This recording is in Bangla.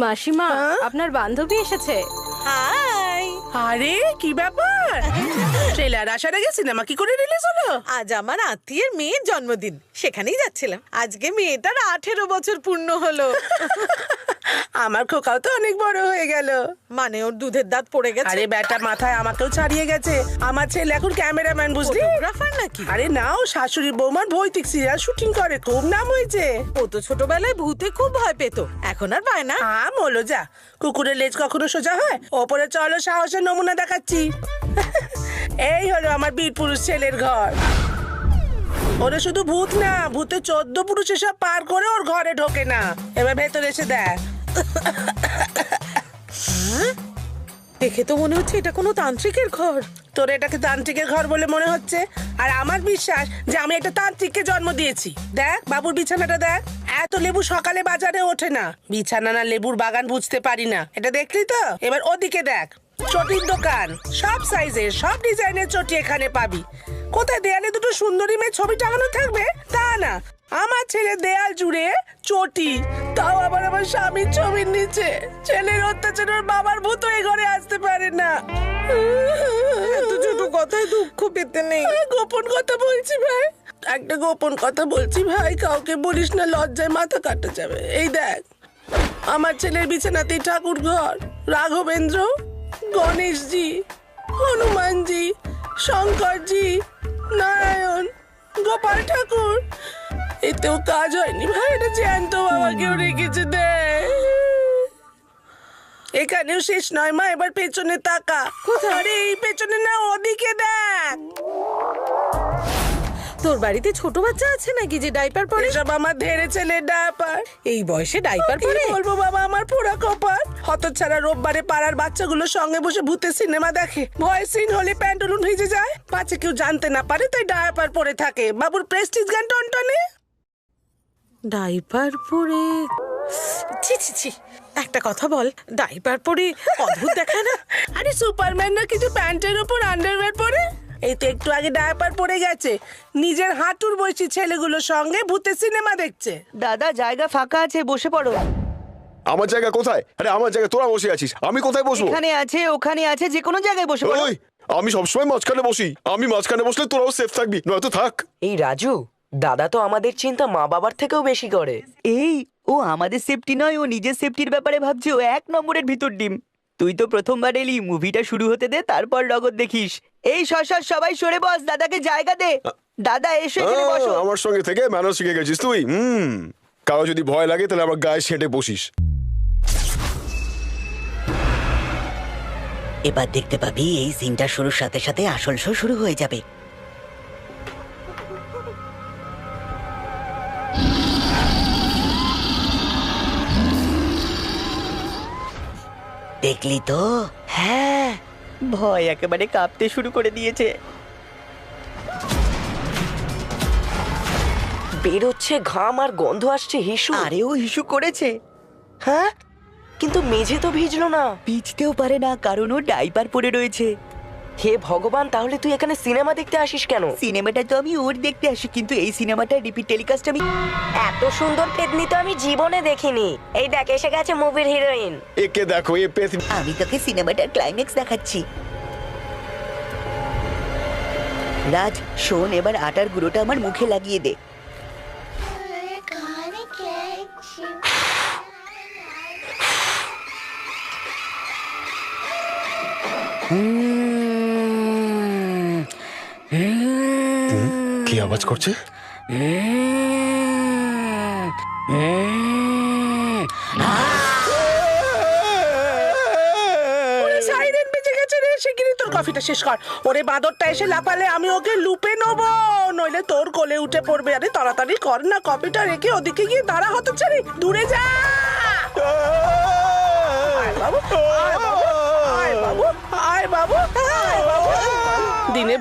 মাসিমা, আপনার বান্ধবী এসেছে। হাই। আরে কি ব্যাপার, ট্রেলার আসার আগে সিনেমা কি করে রিলিজ হলো? আজ আমার আত্মীয়ের মেয়ের জন্মদিন, সেখানেই যাচ্ছিলাম। আজকে মেয়েটার 18 বছর পূর্ণ হলো। আমার খোকাও তো অনেক বড় হয়ে গেল। মানে ওর দুধের দাঁত পড়ে গেছে। আরে বেটা মাথায় আমাকেও ছাড়িয়ে গেছে। আমার ছেলে এখন ক্যামেরাম্যান, বুঝলি? ফটোগ্রাফার নাকি? আরে না, ও শাশুড়ি বৌমার ভৌতিক সিরিয়াল শুটিং করে, খুব নাম হয়েছে। ও তো ছোটবেলায় ভূতে খুব ভয় পেত, এখন আর পায় না। বলো যা, কুকুরের লেজ কখনো সোজা হয়? ওপরে চলো, সাহসের নমুনা দেখাচ্ছি। এই হলো আমার বীর পুরুষ ছেলের ঘর। ওরে শুধু ভূত না, ভূতে 14 পুরুষ এসব পার করে ওর ঘরে ঢোকে না। এবার ভেতরে এসে দেখ। দেখে তো মনে হচ্ছে এটা কোনো তান্ত্রিকের ঘর। তোর এটাকে তান্ত্রিকের ঘর বলে মনে হচ্ছে, আর আমার বিশ্বাস যে আমি একটা তান্ত্রিককে জন্ম দিয়েছি। দেখ বাবুর বিছানাটা দেখ, এত লেবু সকালে বাজারে ওঠে না। বিছানা না লেবুর বাগান বুঝতে পারি না, এটা দেখলি তো? এবার ওদিকে দেখ, চটির দোকান, সব সাইজের সব ডিজাইনের চটি এখানে পাবি। কোথায় দেয়ালে দুটো সুন্দরী মেয়ে ছবি টাঙানো থাকবে? তা না, আমার ছেলে দেয়াল জুড়ে চটি, তাও আবার আমার স্বামীর ছবির নিচে। ছেলের অত্যাচার ওর বাবার ভূত এই ঘরে আসতে পারে না। এত ছোট কথায় দুঃখ পেতে নেই। গোপন কথা বলছি ভাই, একটা গোপন কথা বলছি ভাই, কাউকে বলিস না, লজ্জায় মাথা কাটা যাবে। এই দেখ, আমার ছেলের বিছানাতেই ঠাকুর ঘর, রাঘবেন্দ্র, গণেশজি, হনুমানজি, শঙ্করজি, নারায়ণ, গোপাল ঠাকুর। এতেও কাজ হয়নি ভাই, এটা জ্যান্ত বাবাকেও রেখেছে। দেখ, এখানেও শেষ নয় মা, এবার পেছনে তাকা। আরে এই পেছনে না, ওদিকে দেখ। তোর বাড়িতে ছোট বাচ্চা আছে নাকি যে ডাইপার পরে? এসব আমার ধেরে ছেলের ডাইপার। এই বয়সে ডাইপার পরে? বলবো বাবা, আমার পোড়া কপাল। হতচ্ছাড়া রোববারে পাড়ার বাচ্চাগুলোর সঙ্গে বসে ভূতের সিনেমা দেখে, ভয় সিন হলে প্যান্টুলুন ভিজে যায়, পাছে কেউ জানতে না পারে, তাই ডাইপার পরে থাকে। বাবুর প্রেস্টিজ গান টনটনে। ডাইপার পরে? ছি ছি ছি, একটা কথা বল, ডাইপার পরে অদ্ভুত দেখায় না? আরে সুপারম্যান না কিছু প্যান্টের উপর আন্ডারওয়্যার পরে? এই তো একটু আগে ডাইপার পরে গেছে, নিজের হাঁটুর বয়সী ছেলেগুলোর সঙ্গে ভূতের সিনেমা দেখছে। দাদা, জায়গা ফাঁকা আছে, বসে পড়ো। আমার জায়গা কোথায়? আরে আমার জায়গা তোরা বসে আছিস, আমি কোথায় বসবো? এখানে আছে, ওখানে আছে, যে কোনো জায়গায় বসে পড়ো। ওই, আমি সবসময় মাঝখানে বসি, আমি মাঝখানে বসলে তোরাও সেফ থাকবি, নয়তো থাক। এই রাজু, দাদা তো আমাদের চিন্তা মা বাবার থেকেও বেশি করে। এই, ও আমাদের সেফটি নয়, ও নিজের সেফটির ব্যাপারে ভাবছে। ও 1 নম্বরের ভিতর ডিম। তুই তো প্রথমবার এলি, মুভিটা শুরু হতে দে, তারপর নগদ দেখিস। এই সবাই সরে বস, দাদাকে জায়গা দে। দাদা এসো, এখানে বসো। আমার সঙ্গে থেকে ম্যানার্স শিখে গেছিস তুই। কারো যদি ভয় লাগে তাহলে আমার গায়ে সেঁটে বসিস। এবার দেখতে পাবি, এই সিনটা শুরুর সাথে সাথে আসল শো শুরু হয়ে যাবে। দেখলি তো? হ্যাঁ, ভয় একেবারে কাঁপতে শুরু করে দিয়েছে। বেরোচ্ছে ঘাম আর গন্ধ আসছে হিসু। আরে ও হিসু করেছে। হ্যাঁ, কিন্তু মেঝে তো ভিজলো না। ভিজতেও পারে না, কারণ ও ডাইপার পরে রয়েছে। হে ভগবান, তাহলে তুই এখানে সিনেমা দেখতে আসিস কেন? সিনেমাটা তো আমি ওর দেখতে আসি, কিন্তু এই সিনেমাটা রিপিট টেলিকাস্ট আমি। এত সুন্দর পেতনি তো আমি জীবনে দেখিনি। এই দেখ, এসে গেছে মুভির হিরোইন। একে দেখো, এ পেত। আমি তোকে সিনেমাটার ক্লাইম্যাক্স দেখাচ্ছি। রাজ শোন, এবার আটার গুঁড়োটা আমার মুখে লাগিয়ে দে। কি আওয়াজ করছে? সাইরেন বেজে গেছে রে, শিগগিরই তোর কফিটা শেষ কর। ওরে বাঁদরটা এসে লাফালে আমি ওকে লুপে নেবো, নইলে তোর কোলে উঠে পড়বে। আরে তাড়াতাড়ি কর না, কফিটা রেখে ওদিকে গিয়ে দাঁড়া, হতচ্ছাড়ি, দূরে যা। আয় বাবু, আয় বাবু, আয় বাবু, আয় বাবু, আয় বাবু। দিনে